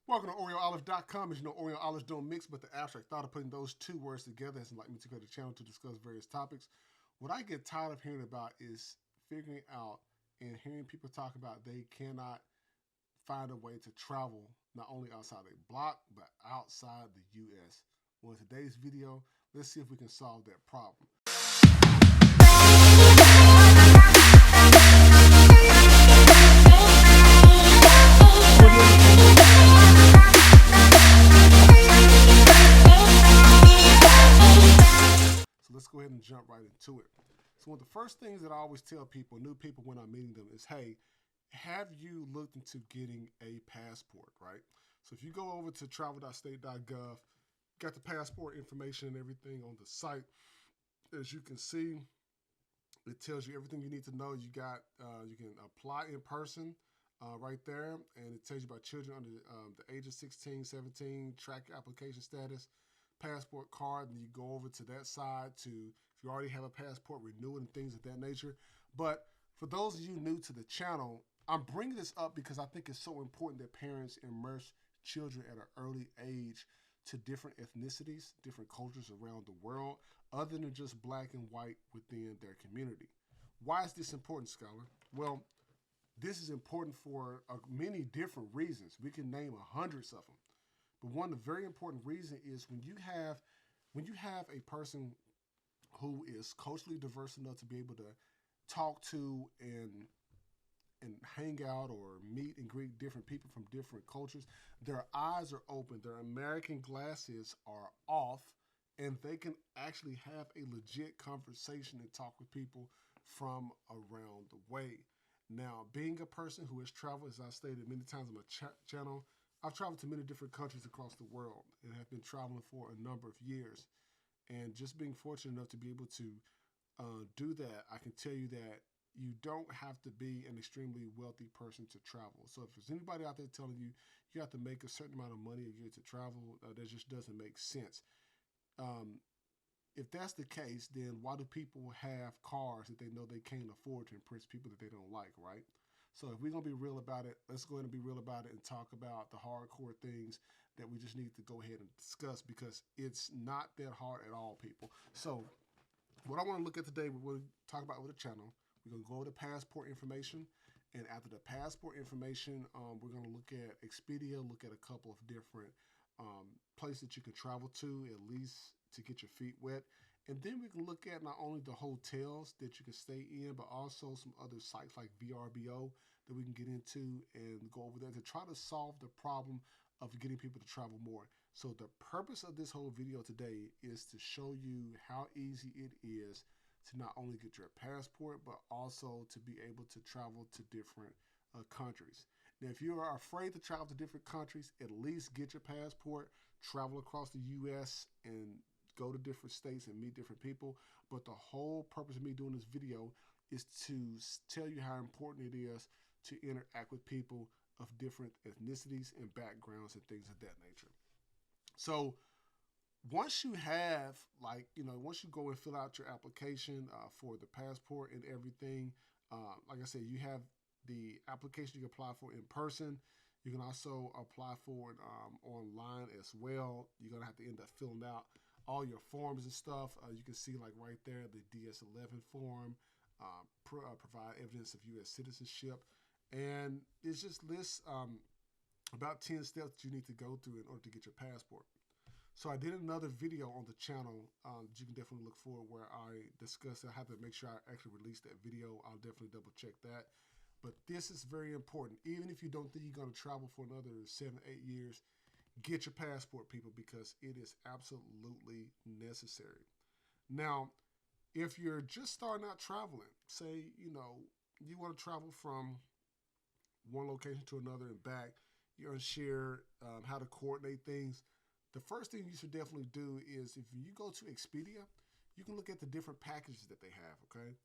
Welcome to OreoOlive.com. As you know, Oreo olives don't mix, but the abstract thought of putting those two words together has enlightened me to create a channel to discuss various topics. What I get tired of hearing about is figuring out and hearing people talk about they cannot find a way to travel not only outside a block, but outside the US. Well, in today's video, let's see if we can solve that problem. So let's go ahead and jump right into it. So one of the first things that I always tell people, new people when I'm meeting them, is, hey, have you looked into getting a passport, right? So if you go over to travel.state.gov, got the passport information and everything on the site. As you can see, it tells you everything you need to know. You can apply in person right there, and it tells you about children under the age of 16, 17, track application status, passport card, and you go over to that side to, if you already have a passport, renew it and things of that nature. But for those of you new to the channel, I'm bringing this up because I think it's so important that parents immerse children at an early age to different ethnicities, different cultures around the world, other than just black and white within their community. Why is this important, Scholar? Well, this is important for many different reasons. We can name hundreds of them. But one of the very important reasons is when you have a person who is culturally diverse enough to be able to talk to and hang out or meet and greet different people from different cultures, their eyes are open, their American glasses are off, and they can actually have a legit conversation and talk with people from around the way. Now, being a person who has traveled, as I stated many times on my channel, I've traveled to many different countries across the world and have been traveling for a number of years. And just being fortunate enough to be able to do that, I can tell you that you don't have to be an extremely wealthy person to travel. So if there's anybody out there telling you you have to make a certain amount of money a year to travel, that just doesn't make sense. Um, if that's the case, then why do people have cars that they know they can't afford to impress people that they don't like, right? So if we're gonna be real about it, let's go ahead and be real about it and talk about the hardcore things that we just need to go ahead and discuss because it's not that hard at all, people. So what I want to look at today, we're going to talk about with the channel. We're going to go over the passport information, and after the passport information, we're going to look at Expedia, look at a couple of different places that you can travel to, at least to get your feet wet. And then we can look at not only the hotels that you can stay in, but also some other sites like VRBO that we can get into and go over there to try to solve the problem of getting people to travel more. So the purpose of this whole video today is to show you how easy it is to not only get your passport, but also to be able to travel to different countries. Now, if you are afraid to travel to different countries, at least get your passport, travel across the U.S., and go to different states and meet different people. But the whole purpose of me doing this video is to tell you how important it is to interact with people of different ethnicities and backgrounds and things of that nature. So once you have, once you go and fill out your application for the passport and everything, like I said, you have the application you can apply for in person. You can also apply for it online as well. You're going to have to end up filling out all your forms and stuff. You can see, like right there, the DS-11 form, provide evidence of U.S. citizenship. And it just lists about 10 steps you need to go through in order to get your passport. So I did another video on the channel that you can definitely look for where I discuss it. I have to make sure I actually release that video. I'll definitely double check that. But this is very important. Even if you don't think you're going to travel for another 7, 8 years, get your passport, people, because it is absolutely necessary. Now, if you're just starting out traveling, say, you want to travel from one location to another and back, you're unsure how to coordinate things, the first thing you should definitely do is if you go to Expedia, you can look at the different packages that they have, okay?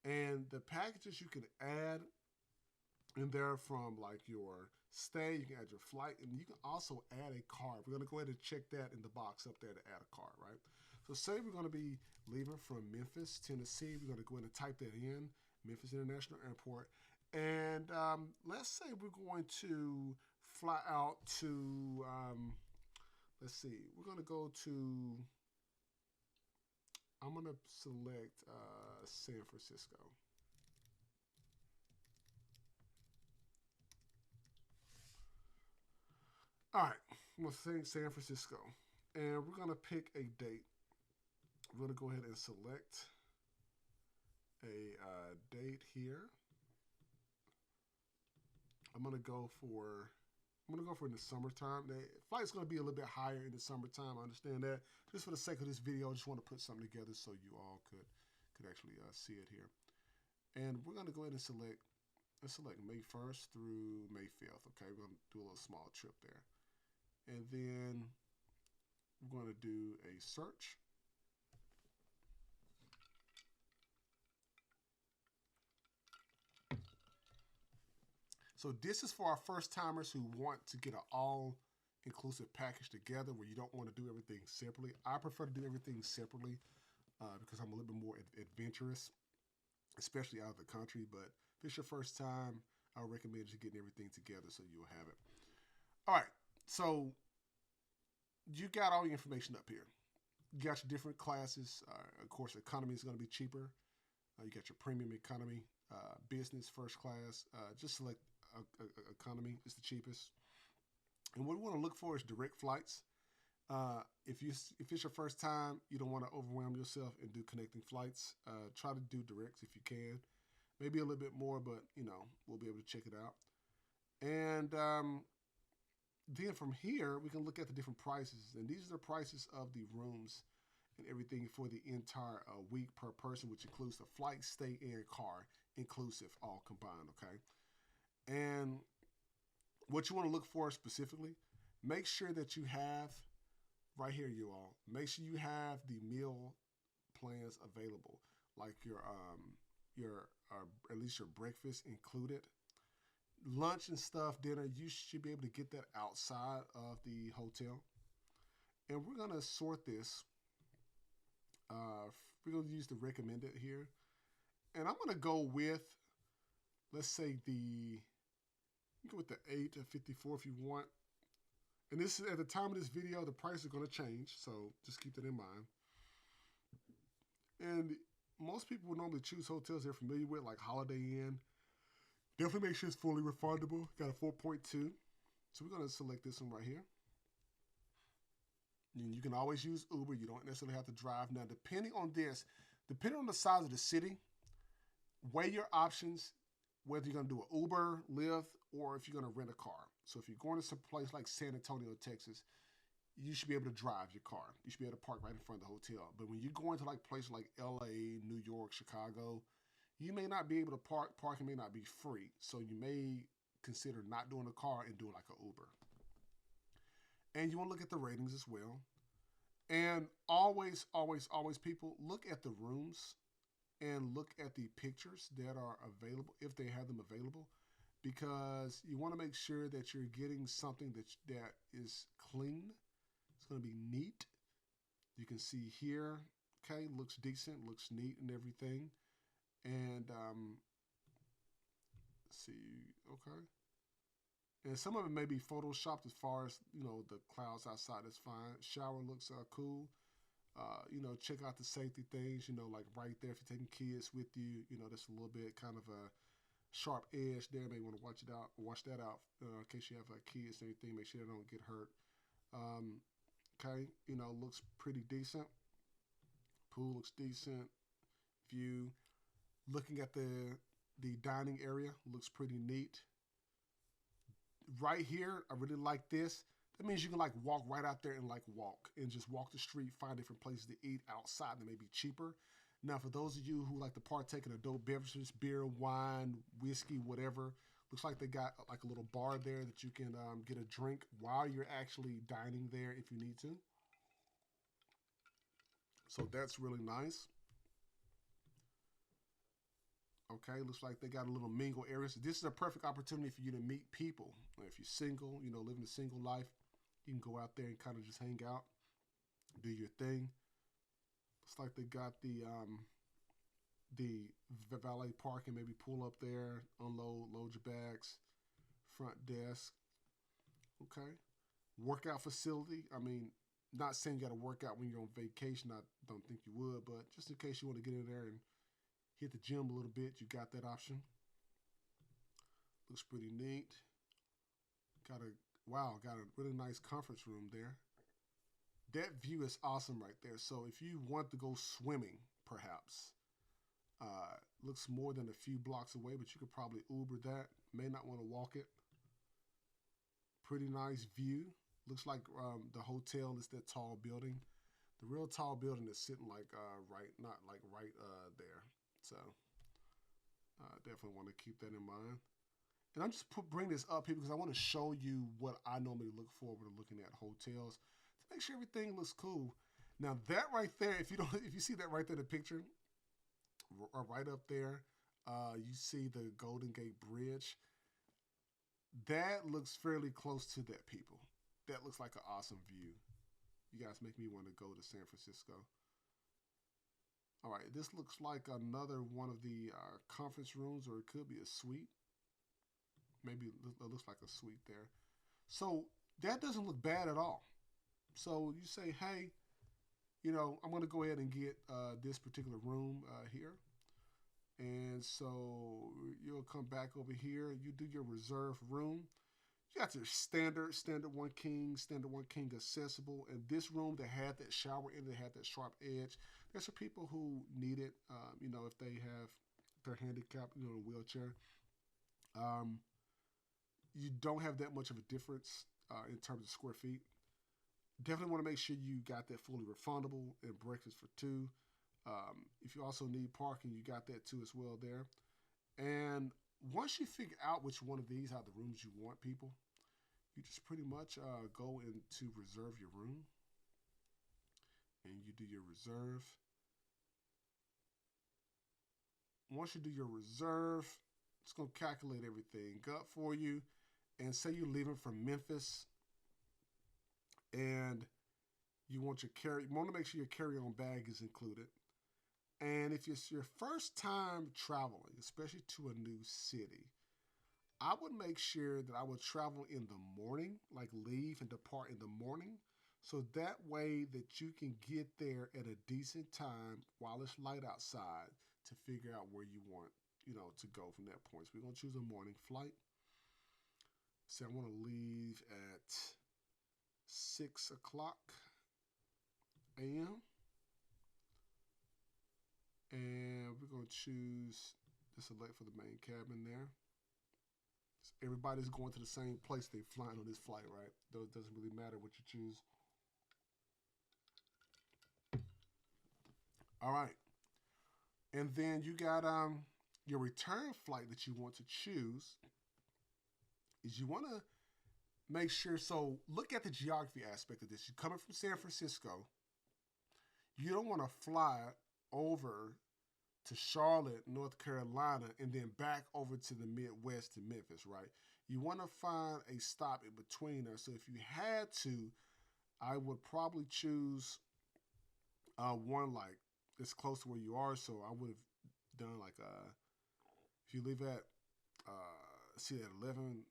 And the packages you can add in there from like your stay, you can add your flight, and you can also add a card. We're going to go ahead and check that in the box up there to add a card, right? So say we're going to be leaving from Memphis, Tennessee. We're going to go ahead and type that in, Memphis International Airport. And let's say we're going to fly out to, let's see, we're going to go to, I'm going to select San Francisco. All right, I'm going to say San Francisco. And we're going to pick a date. We're going to go ahead and select a date here. I'm gonna go for in the summertime. The flight's gonna be a little bit higher in the summertime. I understand that. Just for the sake of this video, I just want to put something together so you all could actually see it here. And we're gonna go ahead and select May 1st through May 5th. Okay, we're gonna do a little small trip there, and then we're gonna do a search. So this is for our first timers who want to get an all-inclusive package together where you don't want to do everything separately. I prefer to do everything separately because I'm a little bit more adventurous, especially out of the country. But if it's your first time, I would recommend you getting everything together so you'll have it. All right, so you got all your information up here. You got your different classes. Of course, economy is going to be cheaper. You got your premium economy, business, first class. Just select economy is the cheapest. And what we want to look for is direct flights. If it's your first time, you don't want to overwhelm yourself and do connecting flights. Try to do directs if you can. Maybe a little bit more, but we'll be able to check it out. And then from here, we can look at the different prices. And these are the prices of the rooms and everything for the entire week per person, which includes the flight, stay, and car, inclusive, all combined, okay? And what you want to look for specifically, make sure that you have, right here, you all, make sure you have the meal plans available, like your at least your breakfast included. Lunch and stuff, dinner, you should be able to get that outside of the hotel. And we're going to sort this. We're going to use the recommended here. And I'm going to go with, let's say go with the 8 to 54 if you want. And this is at the time of this video, the price is going to change. So just keep that in mind. And most people would normally choose hotels they're familiar with, like Holiday Inn. Definitely make sure it's fully refundable. Got a 4.2. So we're going to select this one right here. And you can always use Uber. You don't necessarily have to drive. Now, depending on the size of the city, weigh your options, whether you're going to do an Uber, Lyft, or if you're going to rent a car. So if you're going to some place like San Antonio, Texas, you should be able to drive your car. You should be able to park right in front of the hotel. But when you go into like places like LA, New York, Chicago, you may not be able to park. Parking may not be free. So you may consider not doing a car and doing like an Uber. And you want to look at the ratings as well. And always, always, always, people, look at the rooms and look at the pictures that are available, if they have them available, because you want to make sure that you're getting something that is clean. It's going to be neat. You can see here, okay, looks decent, looks neat and everything. And let's see, okay. And some of it may be photoshopped as far as, the clouds outside is fine. Shower looks cool. Check out the safety things, like right there if you're taking kids with you, that's a little bit kind of a sharp edge there. Maybe want to watch that out in case you have kids and everything. Make sure they don't get hurt. Okay, looks pretty decent. Pool looks decent. View. Looking at the dining area looks pretty neat. Right here, I really like this. That means you can like walk right out there and just walk the street, find different places to eat outside that may be cheaper. Now, for those of you who like to partake in adult beverages, beer, wine, whiskey, whatever, looks like they got like a little bar there that you can get a drink while you're actually dining there if you need to. So that's really nice. Okay, looks like they got a little mingle area. So this is a perfect opportunity for you to meet people. If you're single, living a single life, you can go out there and kind of just hang out, do your thing. Looks like they got the valet parking, maybe pull up there, unload, load your bags, front desk. Okay. Workout facility. I mean, not saying you got to work out when you're on vacation. I don't think you would, but just in case you want to get in there and hit the gym a little bit, you got that option. Looks pretty neat. Got a got a really nice conference room there. That view is awesome right there. So if you want to go swimming, perhaps, looks more than a few blocks away, but you could probably Uber that. May not want to walk it. Pretty nice view. Looks like the hotel is that tall building. The real tall building is sitting like not like right there. So definitely want to keep that in mind. And I'm just bring this up here because I want to show you what I normally look for when looking at hotels to make sure everything looks cool. Now that right there, if you see that right there in the picture, right up there, you see the Golden Gate Bridge. That looks fairly close to that, people. That looks like an awesome view. You guys make me want to go to San Francisco. All right, this looks like another one of the conference rooms, or it could be a suite. Maybe it looks like a suite there. So that doesn't look bad at all. So you say, hey, I'm going to go ahead and get this particular room here. And so you'll come back over here. You do your reserve room. You got your standard one king accessible. And this room that had that shower in it, had that sharp edge. There's for people who need it, if they're handicapped, in a wheelchair. You don't have that much of a difference in terms of square feet. Definitely want to make sure you got that fully refundable and breakfast for two. If you also need parking, you got that too as well there. And once you figure out which one of these are the rooms you want, people, you just pretty much go into reserve your room. And you do your reserve. Once you do your reserve, it's going to calculate everything up for you. And say you're leaving from Memphis and you want to make sure your carry-on bag is included. And if it's your first time traveling, especially to a new city, I would make sure that I would travel in the morning, like leave and depart in the morning. So that way that you can get there at a decent time while it's light outside to figure out where you want, to go from that point. So we're going to choose a morning flight. Say I want to leave at 6 o'clock a.m. And we're going to choose to select for the main cabin there. So everybody's going to the same place they're flying on this flight, right? Though it doesn't really matter what you choose. All right. And then you got your return flight that you want to choose. Is you want to make sure, so look at the geography aspect of this. You're coming from San Francisco. You don't want to fly over to Charlotte, North Carolina, and then back over to the Midwest to Memphis, right? You want to find a stop in between there. So if you had to, I would probably choose one like it's close to where you are. So I would have done like if you leave at at 11.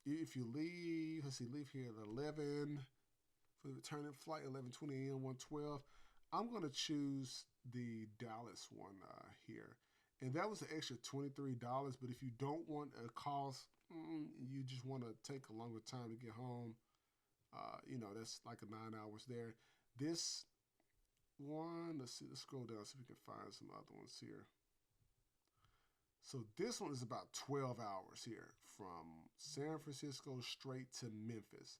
If you leave, leave here at 11 for the returning flight, 11:20 a.m., 112. I'm going to choose the Dallas one here. And that was an extra $23. But if you don't want a cost, you just want to take a longer time to get home, that's like 9 hours there. This one, let's scroll down so we can find some other ones here. So this one is about 12 hours here from San Francisco straight to Memphis.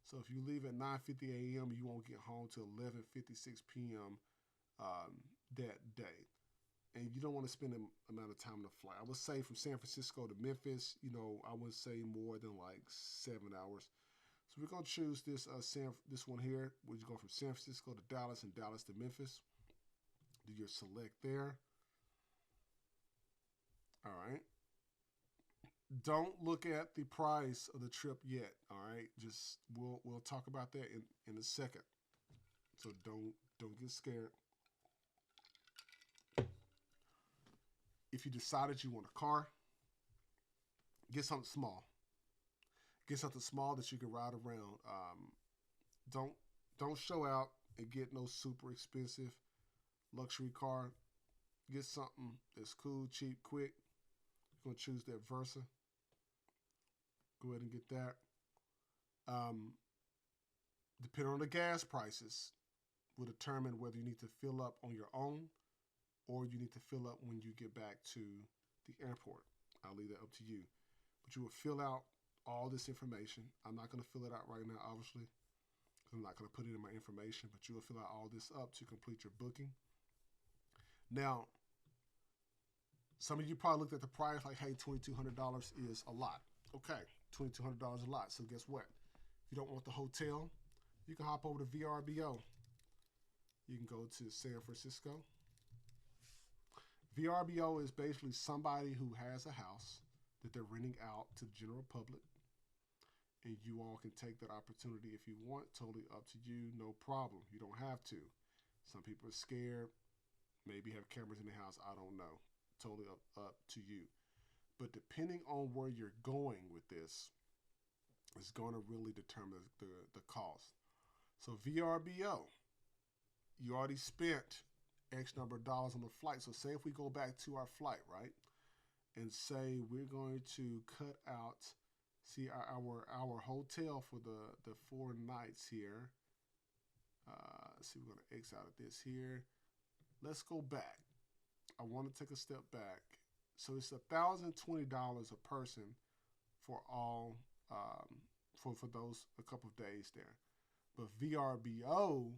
So if you leave at 9:50 a.m., you won't get home till 11:56 p.m. That day. And you don't want to spend an amount of time on the flight. I would say from San Francisco to Memphis, I would say more than like 7 hours. So we're going to choose this this one here, where you go from San Francisco to Dallas and Dallas to Memphis. Do your select there. All right. Don't look at the price of the trip yet. All right. Just we'll talk about that in a second. So don't get scared. If you decided you want a car, get something small. Get something small that you can ride around. Don't don't show out and get no super expensive luxury car. Get something that's cool, cheap, quick. You're gonna choose that Versa. Go ahead and get that. Um, Depending on the gas prices, will determine whether you need to fill up on your own or you need to fill up when you get back to the airport. I'll leave that up to you. But you will fill out all this information. I'm not going to fill it out right now, obviously, because I'm not going to put it in my information, but you will fill out all this up to complete your booking. Now, some of you probably looked at the price like, hey, $2,200 is a lot. Okay, $2,200 is a lot. So guess what? If you don't want the hotel, you can hop over to VRBO. You can go to San Francisco. VRBO is basically somebody who has a house that they're renting out to the general public. And you all can take that opportunity if you want. Totally up to you. No problem. You don't have to. Some people are scared. Maybe have cameras in the house. I don't know. Totally up to you. But depending on where you're going with this, it's going to really determine the cost. So VRBO, you already spent X number of dollars on the flight. So say if we go back to our flight, right? And say we're going to cut out, see our hotel for the 4 nights here. See, we're going to X out of this here. Let's go back. I want to take a step back. So it's $1,020 a person for all, for those, a couple of days there. But VRBO,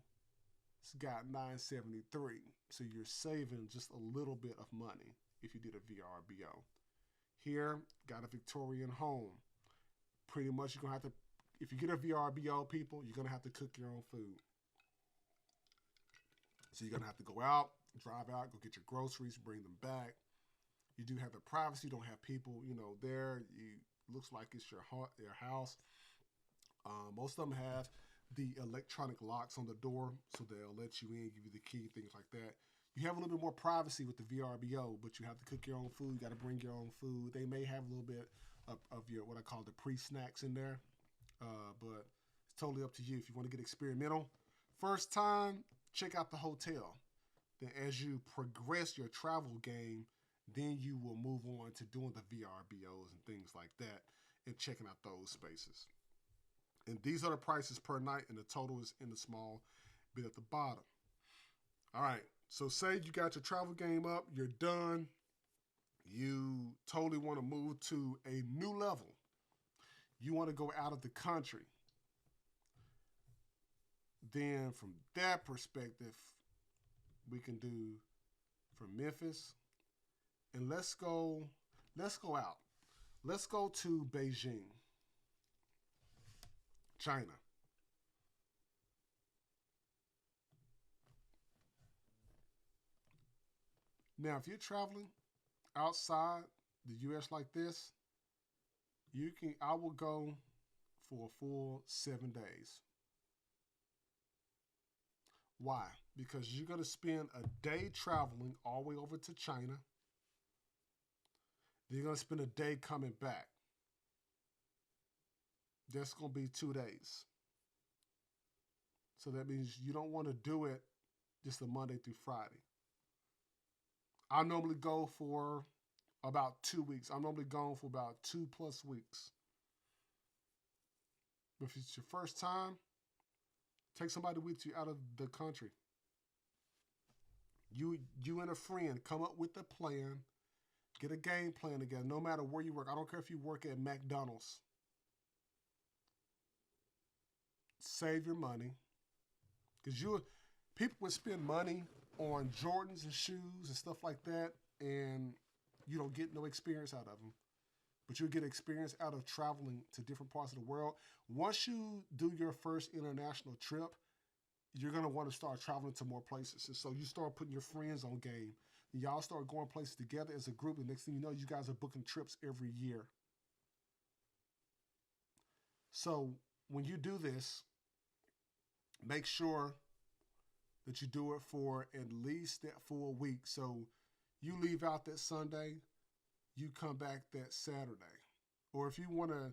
it's got $973. So you're saving just a little bit of money if you did a VRBO. Here, got a Victorian home. Pretty much you're going to have to, if you get a VRBO, people, you're going to have to cook your own food. So you're going to have to go out, drive out, go get your groceries, bring them back. You do have the privacy. You don't have people, there. Looks like it's your house. Most of them have the electronic locks on the door, so they'll let you in, give you the key, things like that. You have a little bit more privacy with the VRBO, but you have to cook your own food. You got to bring your own food. They may have a little bit of your, what I call the pre-snacks in there, but it's totally up to you. If you want to get experimental, first time, check out the hotel. Then as you progress your travel game, then you will move on to doing the VRBOs and things like that and checking out those spaces. And these are the prices per night, and the total is in the small bit at the bottom. All right, so say you got your travel game up, you're done. You totally want to move to a new level. You want to go out of the country. Then from that perspective, we can do from Memphis. And let's go out. Let's go to Beijing, China. Now, if you're traveling outside the U.S. like this, I will go for a full 7 days. Why? Because you're going to spend a day traveling all the way over to China. Then you're going to spend a day coming back. That's going to be 2 days. So that means you don't want to do it just a Monday through Friday. I normally go for about 2 weeks. I'm normally gone for about 2+ weeks. But if it's your first time, take somebody with you out of the country. You and a friend come up with a plan. Get a game plan together, no matter where you work. I don't care if you work at McDonald's. Save your money. Because people would spend money on Jordans and shoes and stuff like that, and you don't get no experience out of them. But you'll get experience out of traveling to different parts of the world. Once you do your first international trip, you're going to want to start traveling to more places. And so you start putting your friends on game. And y'all start going places together as a group. And next thing you know, you guys are booking trips every year. So when you do this, make sure that you do it for at least that full week. So you leave out that Sunday, you come back that Saturday. Or if you want to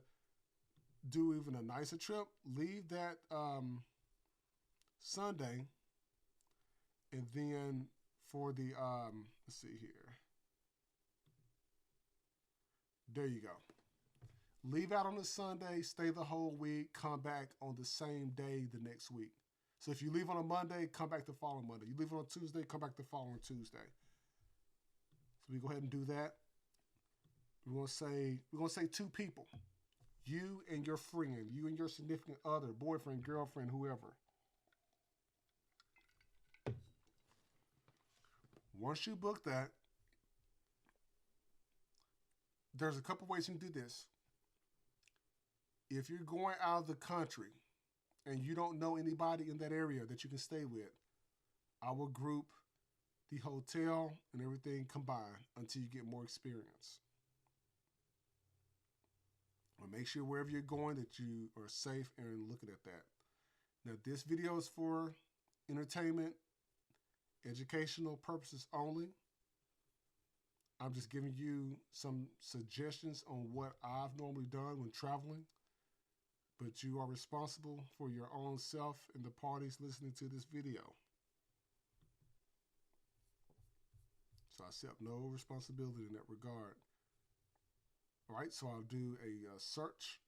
do even a nicer trip, leave that Sunday, and then for the let's see here. There you go. Leave out on the Sunday, stay the whole week, come back on the same day the next week. So if you leave on a Monday, come back the following Monday. You leave on a Tuesday, come back the following Tuesday. So we go ahead and do that. We're gonna say two people. You and your friend, you and your significant other, boyfriend, girlfriend, whoever. Once you book that, there's a couple ways you can do this. If you're going out of the country and you don't know anybody in that area that you can stay with, I will group the hotel and everything combined until you get more experience. Well, make sure wherever you're going that you are safe and looking at that. Now, this video is for entertainment, educational purposes only. I'm just giving you some suggestions on what I've normally done when traveling, but you are responsible for your own self and the parties listening to this video. So I accept no responsibility in that regard. All right, so I'll do a search.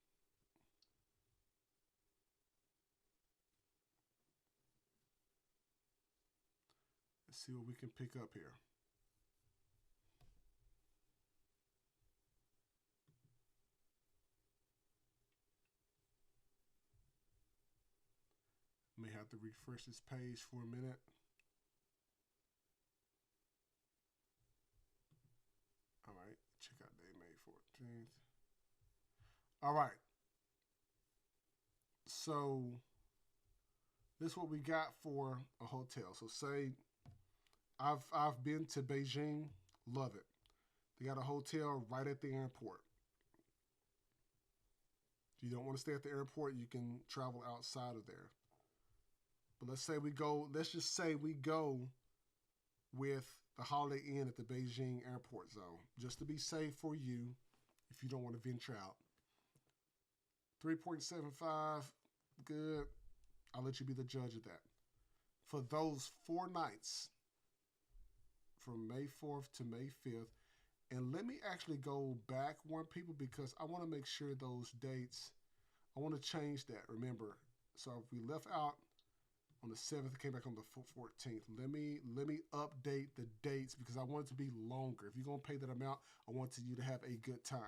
Let's see what we can pick up here. May have to refresh this page for a minute. All right, check out day May 14th. All right. So this is what we got for a hotel. So say I've been to Beijing, love it. They got a hotel right at the airport. If you don't want to stay at the airport, you can travel outside of there. But let's just say we go with the Holiday Inn at the Beijing airport zone, just to be safe for you if you don't want to venture out. 3.75, good. I'll let you be the judge of that. For those 4 nights, from May 4th to May 5th, and let me actually go back one, people, because I want to make sure those dates, I want to change that, remember. So if we left out on the 7th, came back on the 14th. Let me update the dates because I want it to be longer. If you're going to pay that amount, I want you to have a good time.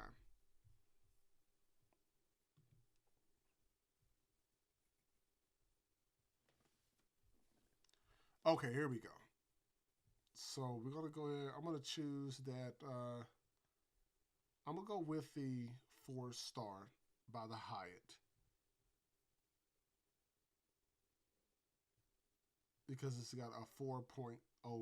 Okay, here we go. So we're going to go ahead. I'm going to choose that. I'm going to go with the 4-star by the Hyatt. Because it's got a 4.0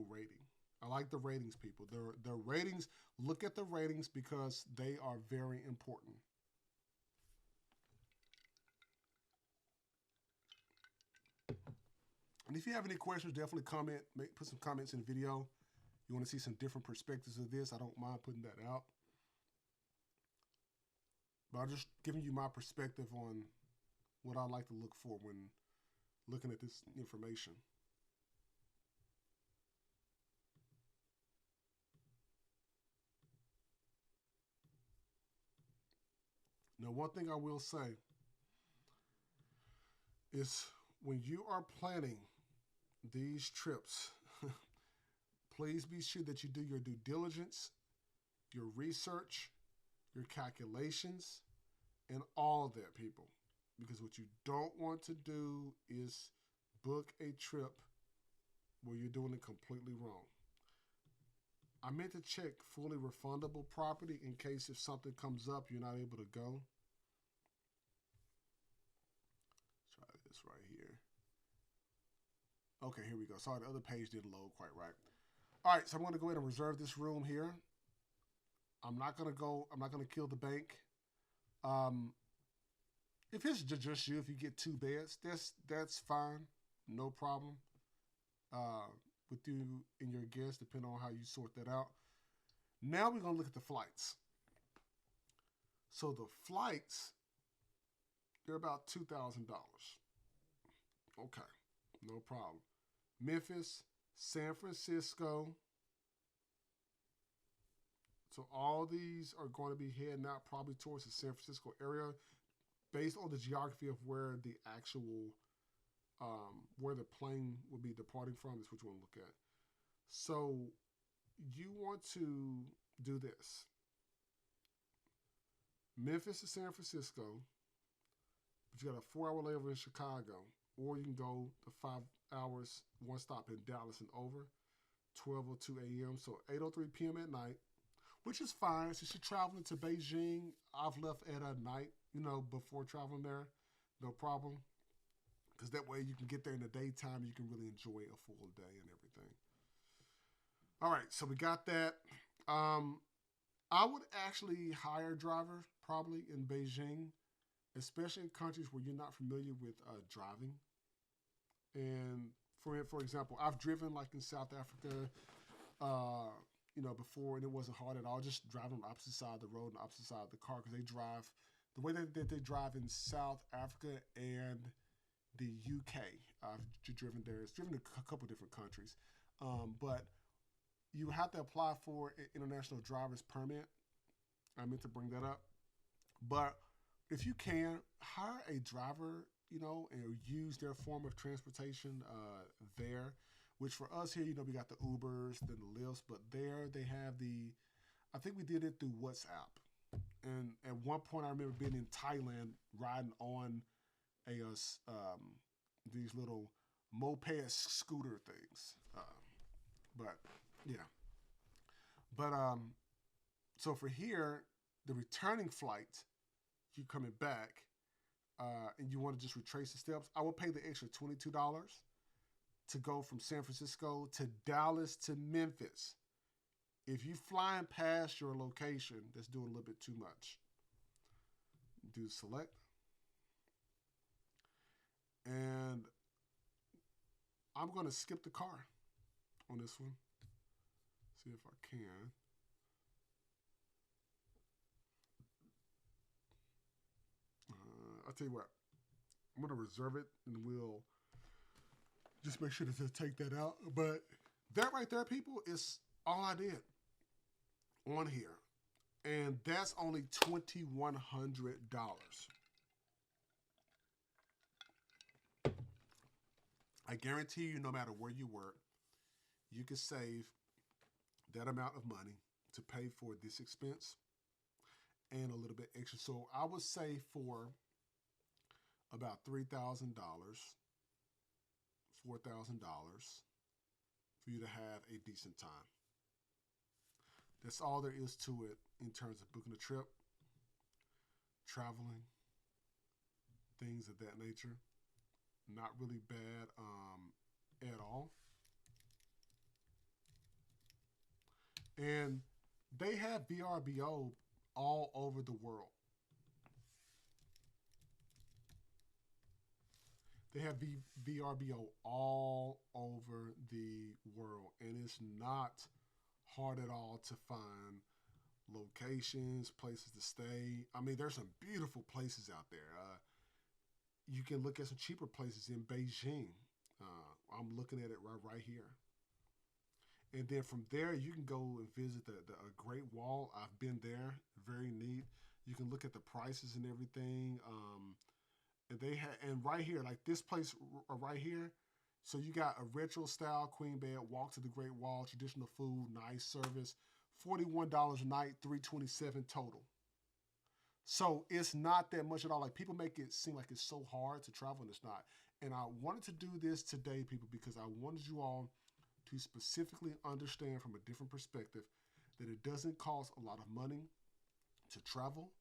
rating. I like the ratings, people. The ratings, look at the ratings because they are very important. And if you have any questions, definitely comment. Put some comments in the video. You want to see some different perspectives of this, I don't mind putting that out. But I'm just giving you my perspective on what I like to look for when looking at this information. Now, one thing I will say is when you are planning these trips, please be sure that you do your due diligence, your research, your calculations, and all of that, people. Because what you don't want to do is book a trip where you're doing it completely wrong. I meant to check fully refundable property in case if something comes up, you're not able to go. Try this right here. Okay, here we go. Sorry, the other page didn't load quite right. All right, so I'm going to go ahead and reserve this room here. I'm not going to kill the bank. If it's just you, if you get 2 beds, that's fine. No problem. With you and your guests, depending on how you sort that out. Now we're going to look at the flights. So the flights They're about $2,000. Okay, no problem. Memphis, San Francisco. So all these are going to be heading out probably towards the San Francisco area based on the geography of where the actual where the plane will be departing from is what you want to look at. So you want to do this. Memphis to San Francisco, but you got a 4 hour layover in Chicago, or you can go the 5 hours, one stop in Dallas and over, 12:02 a.m. So 8:03 p.m. at night, which is fine. Since you're traveling to Beijing, I've left at a night, before traveling there, no problem. Because that way you can get there in the daytime, you can really enjoy a full day and everything. All right, so we got that. I would actually hire a driver probably in Beijing, especially in countries where you're not familiar with driving. And for example, I've driven like in South Africa, before, and it wasn't hard at all. Just driving on the opposite side of the road and the opposite side of the car because they drive the way that they drive in South Africa and the UK. I've driven there. It's driven to a couple different countries, but you have to apply for an international driver's permit. I meant to bring that up, but if you can hire a driver, and use their form of transportation there. Which for us here, we got the Ubers, then the Lyfts, but there they have I think we did it through WhatsApp. And at one point, I remember being in Thailand riding on these little moped scooter things. But yeah, but so for here, the returning flight, you coming back, and you want to just retrace the steps, I will pay the extra $22 to go from San Francisco to Dallas to Memphis. If you flying past your location, that's doing a little bit too much. Do select. And I'm going to skip the car on this one. See if I can. I'll tell you what. I'm going to reserve it and we'll just make sure to take that out. But that right there, people, is all I did on here. And that's only $2,100. I guarantee you, no matter where you work, you can save that amount of money to pay for this expense and a little bit extra. So I would say for about $3,000, $4,000 for you to have a decent time. That's all there is to it in terms of booking a trip, traveling, things of that nature. Not really bad at all. And they have VRBO all over the world. They have VRBO all over the world, and it's not hard at all to find locations, places to stay. I mean, there's some beautiful places out there. You can look at some cheaper places in Beijing. I'm looking at it right here. And then from there, you can go and visit the Great Wall. I've been there. Very neat. You can look at the prices and everything. And they have, and right here, like this place right here. So you got a retro style queen bed, walk to the Great Wall, traditional food, nice service, $41 a night, $327 total. So it's not that much at all. Like people make it seem like it's so hard to travel, and it's not. And I wanted to do this today, people, because I wanted you all to specifically understand from a different perspective that it doesn't cost a lot of money to travel.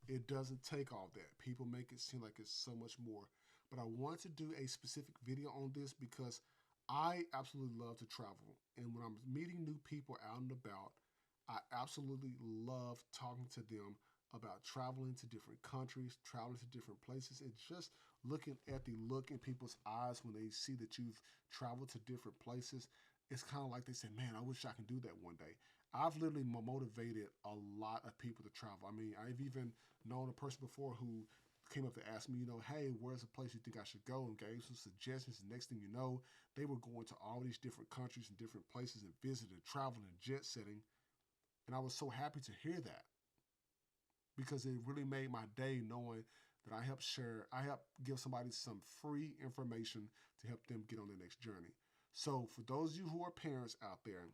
It doesn't take all that. People make it seem like it's so much more. But I wanted to do a specific video on this because I absolutely love to travel. And when I'm meeting new people out and about, I absolutely love talking to them about traveling to different countries, traveling to different places, and just looking at the look in people's eyes when they see that you've traveled to different places. It's kind of like they say, man, I wish I could do that one day. I've literally motivated a lot of people to travel. I mean, I've even known a person before who came up to ask me, hey, where's a place you think I should go? And gave some suggestions. And next thing you know, they were going to all these different countries and different places and visiting, traveling, and jet setting. And I was so happy to hear that because it really made my day knowing that I helped give somebody some free information to help them get on their next journey. So for those of you who are parents out there,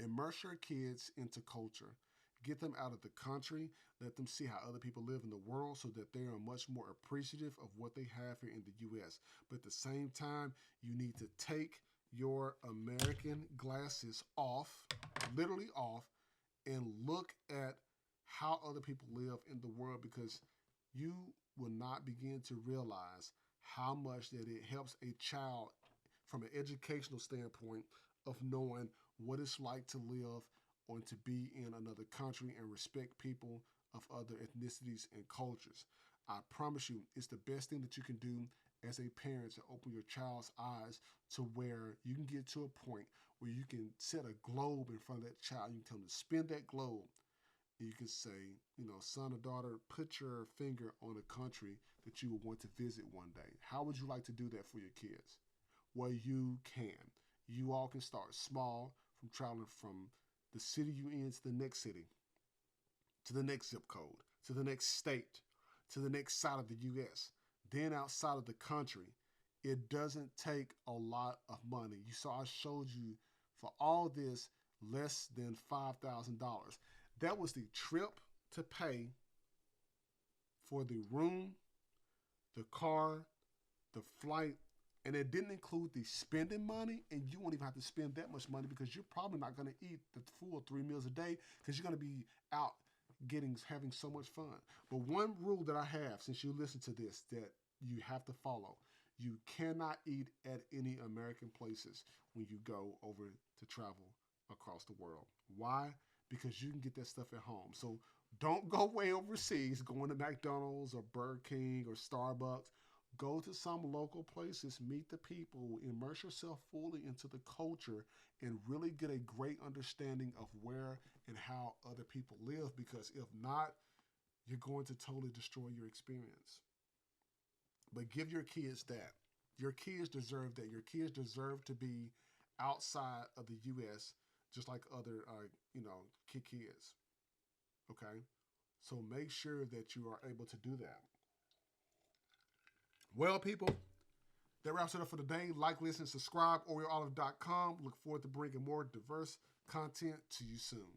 immerse your kids into culture. Get them out of the country. Let them see how other people live in the world so that they are much more appreciative of what they have here in the U.S. But at the same time, you need to take your American glasses off, literally off, and look at how other people live in the world, because you will not begin to realize how much that it helps a child from an educational standpoint of knowing what it's like to live or to be in another country and respect people of other ethnicities and cultures. I promise you, it's the best thing that you can do as a parent to open your child's eyes to where you can get to a point where you can set a globe in front of that child. You can tell them to spin that globe. And you can say, son or daughter, put your finger on a country that you would want to visit one day. How would you like to do that for your kids? Well, you can. You all can start small, from traveling from the city you in to the next city, to the next zip code, to the next state, to the next side of the U.S., then outside of the country. It doesn't take a lot of money. You saw I showed you for all this less than $5,000. That was the trip to pay for the room, the car, the flight, and it didn't include the spending money, and you won't even have to spend that much money because you're probably not going to eat the full 3 meals a day because you're going to be out having so much fun. But one rule that I have, since you listen to this, that you have to follow: you cannot eat at any American places when you go over to travel across the world. Why? Because you can get that stuff at home. So don't go way overseas, going to McDonald's or Burger King or Starbucks. Go to some local places, meet the people, immerse yourself fully into the culture, and really get a great understanding of where and how other people live, because if not, you're going to totally destroy your experience. But give your kids that. Your kids deserve that. Your kids deserve to be outside of the U.S. just like other, kids. Okay? So make sure that you are able to do that. Well, people, that wraps it up for today. Like, listen, subscribe, OrioOlive.com. Look forward to bringing more diverse content to you soon.